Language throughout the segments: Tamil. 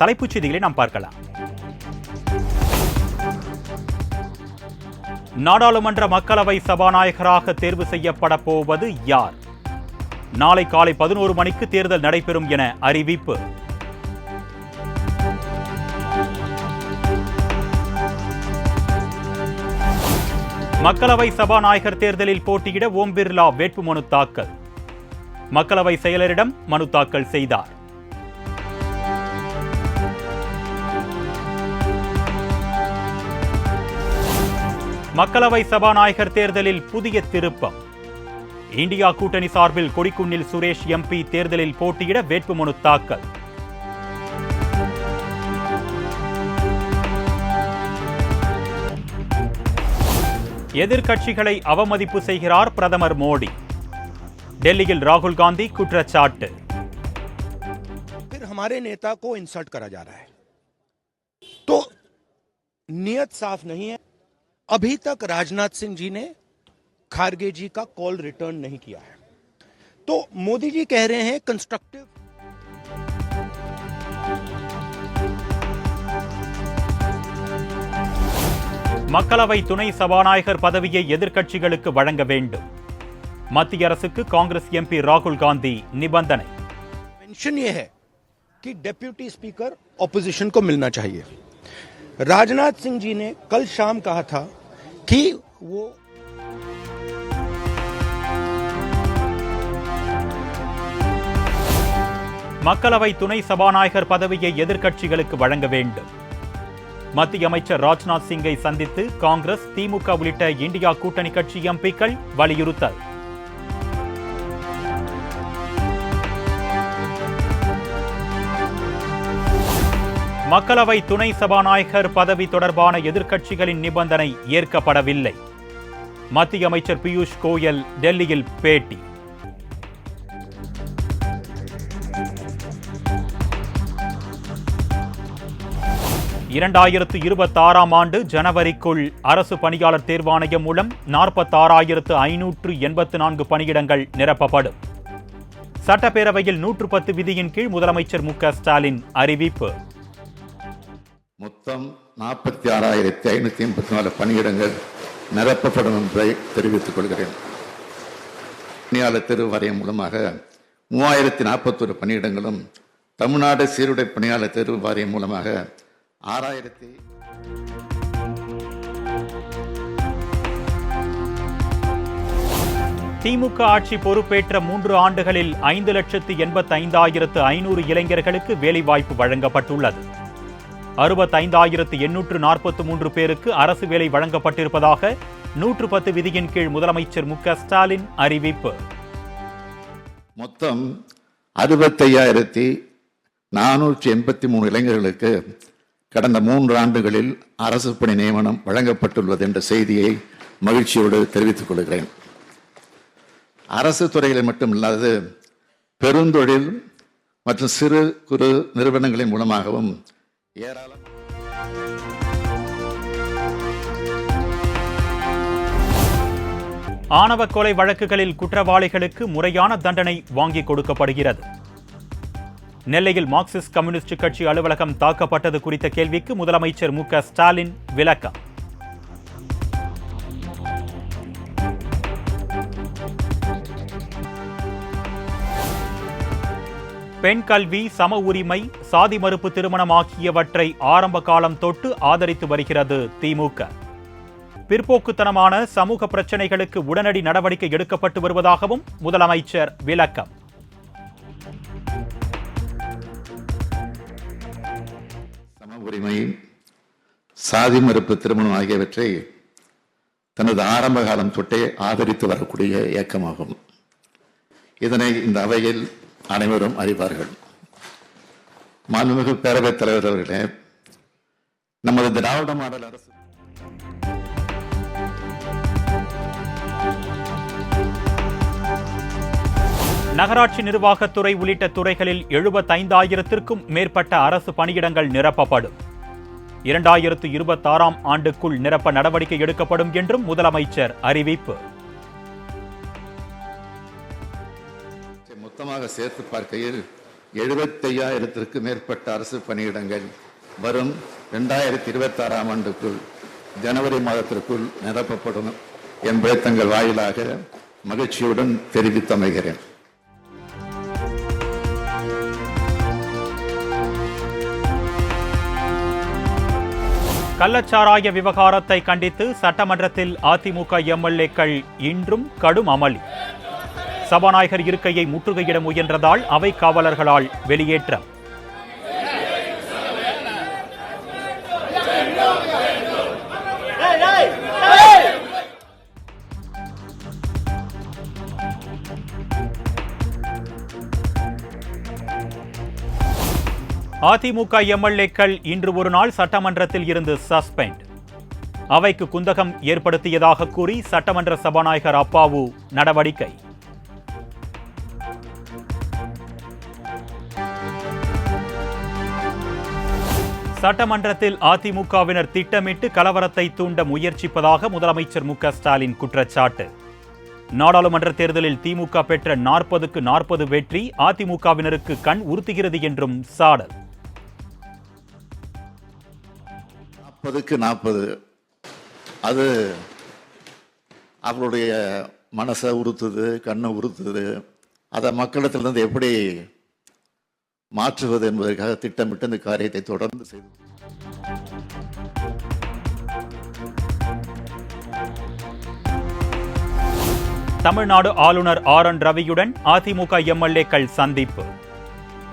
தலைப்புச் செய்திகளை நாம் பார்க்கலாம். நாடாளுமன்ற மக்களவை சபாநாயகராக தேர்வு செய்யப்பட போவது யார்? நாளை காலை 11 மணிக்கு தேர்தல் நடைபெறும் என அறிவிப்பு. மக்களவை சபாநாயகர் தேர்தலில் போட்டியிட ஓம் பிர்லா வேட்புமனு தாக்கல். மக்களவை செயலரிடம் மனு தாக்கல் செய்தார். மக்களவை சபாநாயகர் தேர்தலில் புதிய திருப்பம். இந்தியா கூட்டணி சார்பில் கொடிக்குன்னில் சுரேஷ் எம்பி தேர்தலில் போட்டியிட வேட்புமனு தாக்கல். எதிர்க்கட்சிகளை அவமதிப்பு செய்கிறார் பிரதமர் மோடி. டெல்லியில் ராகுல் காந்தி குற்றச்சாட்டு. हमारे नेता को इंसल्ट करा जा रहा है तो नियत साफ नहीं है. अभी तक राजनाथ सिंह जी ने खारगे जी का कॉल रिटर्न नहीं किया है. तो मोदी जी कह रहे हैं कंस्ट्रक्टिव. மக்களவை துணை சபாநாயகர் பதவியை எதிர்க்கட்சிகளுக்கு வழங்க வேண்டும். மத்திய அரசுக்கு காங்கிரஸ் எம்பி ராகுல் காந்தி நிபந்தனை. मेंशन ये है कि डेप्यूटी स्पीकर ऑपोजिशन को मिलना चाहिए. राजनाथ सिंह जी ने कल शाम कहा था कि वो மக்களவை துணை சபாநாயகர் பதவியை எதிர்க்கட்சிகளுக்கு வழங்க வேண்டும். மத்திய அமைச்சர் ராஜ்நாத் சிங்கை சந்தித்து காங்கிரஸ், திமுக உள்ளிட்ட இந்தியா கூட்டணி கட்சி எம்பிக்கள் வலியுறுத்தல். மக்களவை துணை சபாநாயகர் பதவி தொடர்பான எதிர்க்கட்சிகளின் நிபந்தனை ஏற்கப்படவில்லை. மத்திய அமைச்சர் பியூஷ் கோயல் டெல்லியில் பேட்டி. ஆண்டு ஜனவரிக்குள் அரசு பணியாளர் தேர்வாணையம் மூலம் 46,584 பணியிடங்கள் நிரப்பப்படும். சட்டப்பேரவையில் 110 விதியின் கீழ் முதலமைச்சர் மு க ஸ்டாலின் அறிவிப்பு. மொத்தம் 46,584 பணியிடங்கள் நிரப்பப்படும் என்பதை தெரிவித்துக் கொள்கிறேன். பணியாளர் தேர்வு வாரியம் மூலமாக 3041 பணியிடங்களும், தமிழ்நாடு சீருடை பணியாளர் தேர்வு வாரியம் மூலமாக 6,000. திமுக ஆட்சி பொறுப்பேற்ற 3 ஆண்டுகளில் 5,85,500 இளைஞர்களுக்கு வேலைவாய்ப்பு வழங்கப்பட்டுள்ளது. 65,843 பேருக்கு அரசு வேலை வழங்கப்பட்டிருப்பதாக 110 விதியின் கீழ் முதலமைச்சர் மு க ஸ்டாலின் அறிவிப்பு. மொத்தம் 65,483 இளைஞர்களுக்கு கடந்த 3 ஆண்டுகளில் அரசு பணி நியமனம் வழங்கப்பட்டுள்ளது என்ற செய்தியை மகிழ்ச்சியோடு தெரிவித்துக் கொள்கிறேன். அரசு துறைகளில் மட்டுமில்லாது பெருந்தொழில் மற்றும் சிறு குறு நிறுவனங்களின் மூலமாகவும் ஆணவ கொலை வழக்குகளில் குற்றவாளிகளுக்கு முறையான தண்டனை வாங்கி கொடுக்கப்படுகிறது. நெல்லையில் மார்க்சிஸ்ட் கம்யூனிஸ்ட் கட்சி அலுவலகம் தாக்கப்பட்டது குறித்த கேள்விக்கு முதலமைச்சர் மு க ஸ்டாலின் விளக்கம். பெண் கல்வி, சம உரிமை, சாதி மறுப்பு திருமணம் ஆகியவற்றை ஆரம்ப காலம் தொட்டு ஆதரித்து வருகிறது திமுக. பிற்போக்குத்தனமான சமூக பிரச்சனைகளுக்கு உடனடி நடவடிக்கை எடுக்கப்பட்டு வருவதாகவும் முதலமைச்சர் விளக்கம். சம உரிமை, சாதி மறுப்பு திருமணம் ஆகியவற்றை தனது ஆரம்ப காலம் தொட்டே ஆதரித்து வரக்கூடிய இயக்கமாகும். இதனை இந்த அவையில் அனைவரும் அறிவார்கள். மாண்புமிகு பேரவைத் தலைவர் அவர்களே, நமது திராவிட மாடல் அரசு நகராட்சி நிர்வாகத்துறை உள்ளிட்ட துறைகளில் 75,000த்திற்கும் மேற்பட்ட அரசு பணியிடங்கள் நிரப்பப்படும். 2026ஆம் ஆண்டுக்குள் நிரப்ப நடவடிக்கை எடுக்கப்படும் என்றும் முதலமைச்சர் அறிவிப்பு. மொத்தமாக சேர்த்து பார்க்கையில் 75,000க்கும் மேற்பட்ட அரசு பணியிடங்கள் வரும் 2026ஆம் ஆண்டுக்குள் ஜனவரி மாதத்திற்குள் நிரப்பப்படும் என்பதை தங்கள் வாயிலாக மகிழ்ச்சியுடன் தெரிவித்தமைகிறேன். கள்ளச்சாராய விவகாரத்தை கண்டித்து சட்டமன்றத்தில் அதிமுக எம்எல்ஏக்கள் இன்றும் கடும் அமளி. சபாநாயகர் இருக்கையை முற்றுகையிட முயன்றதால் அவை காவலர்களால் வெளியேற்றம். அதிமுக எம்எல்ஏக்கள் இன்று ஒரு நாள் சட்டமன்றத்தில் இருந்து சஸ்பெண்ட். அவைக்கு குந்தகம் ஏற்படுத்தியதாக கூறி சட்டமன்ற சபாநாயகர் அப்பாவு நடவடிக்கை. சட்டமன்றத்தில் அதிமுகவினர் திட்டமிட்டு கலவரத்தை தூண்ட முயற்சிப்பதாக முதலமைச்சர் மு க ஸ்டாலின் குற்றச்சாட்டு. நாடாளுமன்ற தேர்தலில் திமுக பெற்ற 40க்கு 40 வெற்றி அதிமுகவினருக்கு கண் உறுத்துகிறது என்றும் சாடல். 40க்கு 40 அது அவருடைய மனசை உறுத்துது, கண்ணை உறுத்துது. அதை மக்களிடத்திலிருந்து எப்படி மாற்றுவது என்பதற்காக திட்டமிட்டு இந்த காரியத்தை தொடர்ந்து செய்து. தமிழ்நாடு ஆளுநர் ஆர்.என். ரவியுடன் அதிமுக எம்எல்ஏக்கள் சந்திப்பு.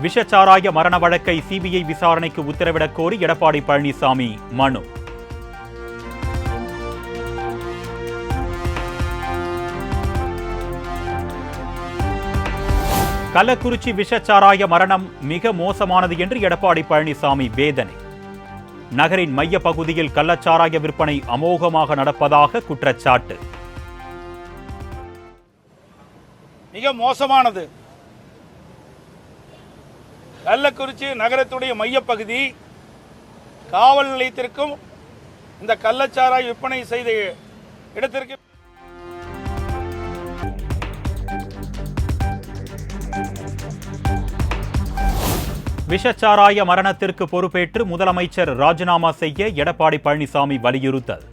விஷச்சாராய மரண வழக்கை சிபிஐ விசாரணைக்கு உத்தரவிடக் கோரி எடப்பாடி பழனிசாமி மனு. கள்ளக்குறிச்சி விஷச்சாராய மரணம் மிக மோசமானது என்று எடப்பாடி பழனிசாமி வேதனை. நகரின் மைய பகுதியில் கள்ளச்சாராய விற்பனை அமோகமாக நடப்பதாக குற்றச்சாட்டு. மிக மோசமானது. கள்ளக்குறிச்சி நகரத்துடைய மையப்பகுதி காவல் நிலையத்திற்கும் இந்த கள்ளச்சாராய் விற்பனை செய்த இடத்திற்கு விஷச்சாராய மரணத்திற்கு பொறுப்பேற்று முதலமைச்சர் ராஜினாமா செய்ய எடப்பாடி பழனிசாமி வலியுறுத்தல்.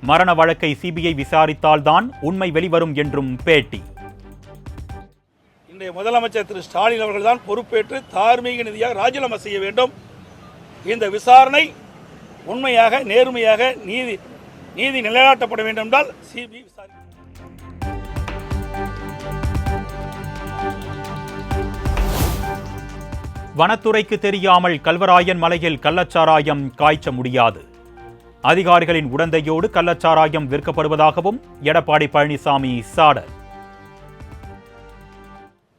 மரண வழக்கை சிபிஐ விசாரித்தால்தான் உண்மை வெளிவரும் என்றும் பேட்டி. இன்றைய முதலமைச்சர் திரு ஸ்டாலின் அவர்கள்தான் பொறுப்பேற்று தார்மீக நீதியாக ராஜினாமா செய்ய வேண்டும். இந்த விசாரணை உண்மையாக நேர்மையாக நீதி நிலைநாட்டப்பட வேண்டும் என்றால் சிபிஐ விசாரிக்க. வனத்துறைக்கு தெரியாமல் கல்வராயன் மலையில் கள்ளச்சாராயம் காய்ச்ச முடியாது. அதிகாரிகளின் உடந்தையோடு கள்ளச்சாராயம் விற்கப்படுவதாகவும் எடப்பாடி பழனிசாமி சாடல்.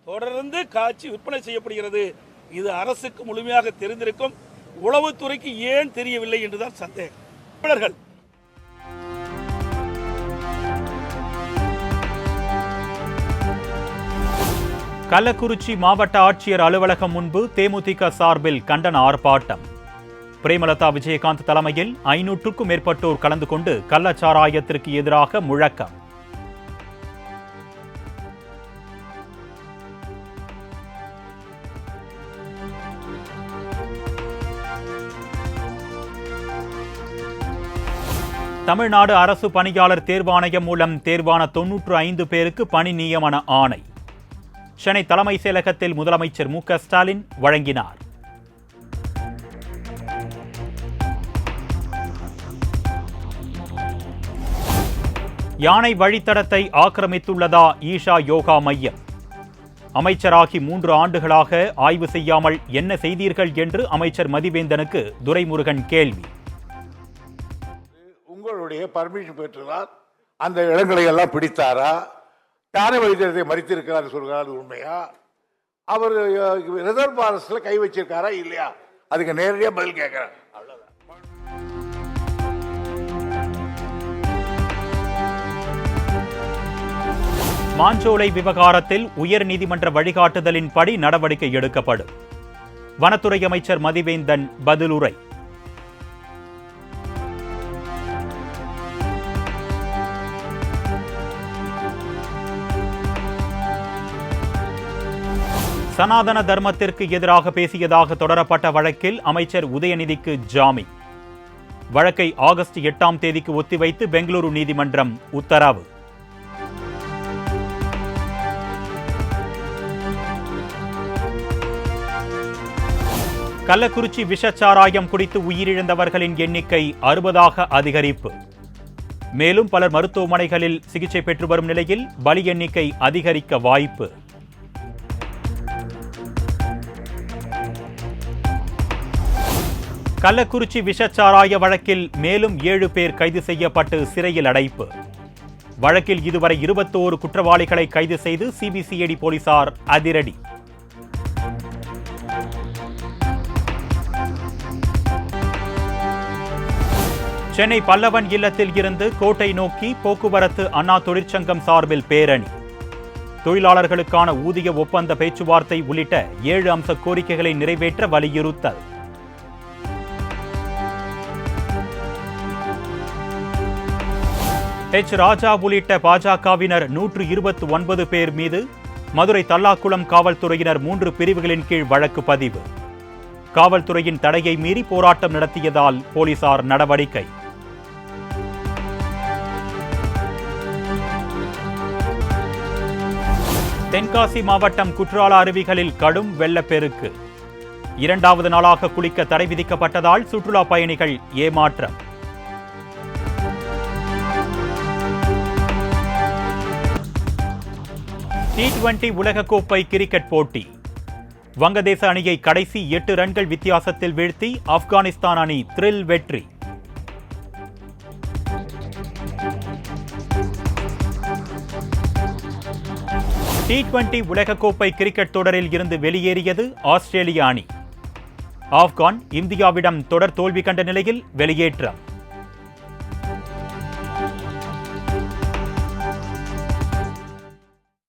தொடர்ந்து காட்சி விற்பனை செய்யப்படுகிறது. இது அரசுக்கு முழுமையாக தெரிந்திருக்கும். உளவுத்துறைக்கு ஏன் தெரியவில்லை என்றுதான் சந்தேகம். கள்ளக்குறிச்சி மாவட்ட ஆட்சியர் அலுவலகம் முன்பு தேமுதிக சார்பில் கண்டன ஆர்ப்பாட்டம். பிரேமலதா விஜயகாந்த் தலைமையில் 500க்கும் மேற்பட்டோர் கலந்து கொண்டு கள்ளச்சாராயத்திற்கு எதிராக முழக்கம். தமிழ்நாடு அரசு பணியாளர் தேர்வாணையம் மூலம் தேர்வான 95 பேருக்கு பணி நியமன ஆணை சென்னை தலைமைச் செயலகத்தில் முதலமைச்சர் மு க ஸ்டாலின் வழங்கினார். யானை வழித்தடத்தை ஆக்கிரமித்துள்ளதா ஈஷா யோகா மையம்? அமைச்சராகி 3 ஆண்டுகளாக ஆய்வு செய்யாமல் என்ன செய்தீர்கள் என்று அமைச்சர் மதிவேந்தனுக்கு துரைமுருகன் கேள்வி. உங்களுடைய பர்மிஷன் பெற்றுதான் அந்த இடங்களை எல்லாம் பிடித்தாரா? யானை வைத்தியத்தை மறித்திருக்கிறார் சொல்கிறார், உண்மையா? அவர் ரிசர்வ் ஃபாரஸ்ட்ல கை வச்சிருக்காரா இல்லையா? அதுக்கு நேரடியாக பதில் கேட்கிறார். மாஞ்சோலை விவகாரத்தில் உயர் நீதிமன்ற வழிகாட்டுதலின்படி நடவடிக்கை எடுக்கப்படும். வனத்துறை அமைச்சர் மதிவேந்தன் பதிலுரை. சனாதன தர்மத்திற்கு எதிராக பேசியதாக தொடரப்பட்ட வழக்கில் அமைச்சர் உதயநிதிக்கு ஜாமீன். வழக்கை ஆகஸ்ட் 8ஆம் தேதிக்கு ஒத்திவைத்து பெங்களூரு நீதிமன்றம் உத்தரவு. கள்ளக்குறிச்சி விஷச்சாராயம் குடித்து உயிரிழந்தவர்களின் எண்ணிக்கை 60ஆக அதிகரிப்பு. மேலும் பலர் மருத்துவமனைகளில் சிகிச்சை பெற்று வரும் நிலையில் பலி எண்ணிக்கை அதிகரிக்க வாய்ப்பு. கள்ளக்குறிச்சி விஷச்சாராய வழக்கில் மேலும் 7 பேர் கைது செய்யப்பட்டு சிறையில் அடைப்பு. வழக்கில் இதுவரை 21 குற்றவாளிகளை கைது செய்து சிபிசிஐடி போலீசார் அதிரடி. சென்னை பல்லவன் இல்லத்தில் இருந்து கோட்டை நோக்கி போக்குவரத்து அண்ணா தொழிற்சங்கம் சார்பில் பேரணி. தொழிலாளர்களுக்கான ஊதிய ஒப்பந்த பேச்சுவார்த்தை உள்ளிட்ட 7 அம்ச கோரிக்கைகளை நிறைவேற்ற வலியுறுத்தல். ராஜா உள்ளிட்ட பாஜகவினர் 129 பேர் மீது மதுரை தல்லாக்குளம் காவல்துறையினர் 3 பிரிவுகளின் கீழ் வழக்கு பதிவு. காவல்துறையின் தடையை மீறி போராட்டம் நடத்தியதால் போலீசார் நடவடிக்கை. தென்காசி மாவட்டம் குற்றால அருவிகளில் கடும் வெள்ளப்பெருக்கு. 2வது நாளாக குளிக்க தடை விதிக்கப்பட்டதால் சுற்றுலா பயணிகள் ஏமாற்றம். T20 உலகக்கோப்பை கிரிக்கெட் போட்டி. வங்கதேச அணியை கடைசி 8 ரன்கள் வித்தியாசத்தில் வீழ்த்தி ஆப்கானிஸ்தான் அணி த்ரில் வெற்றி. T20 உலகக்கோப்பை கிரிக்கெட் தொடரில் இருந்து வெளியேறியது ஆஸ்திரேலிய அணி. ஆப்கான் இந்தியாவிடம் தொடர் தோல்வி கண்ட நிலையில் வெளியேற்றம்.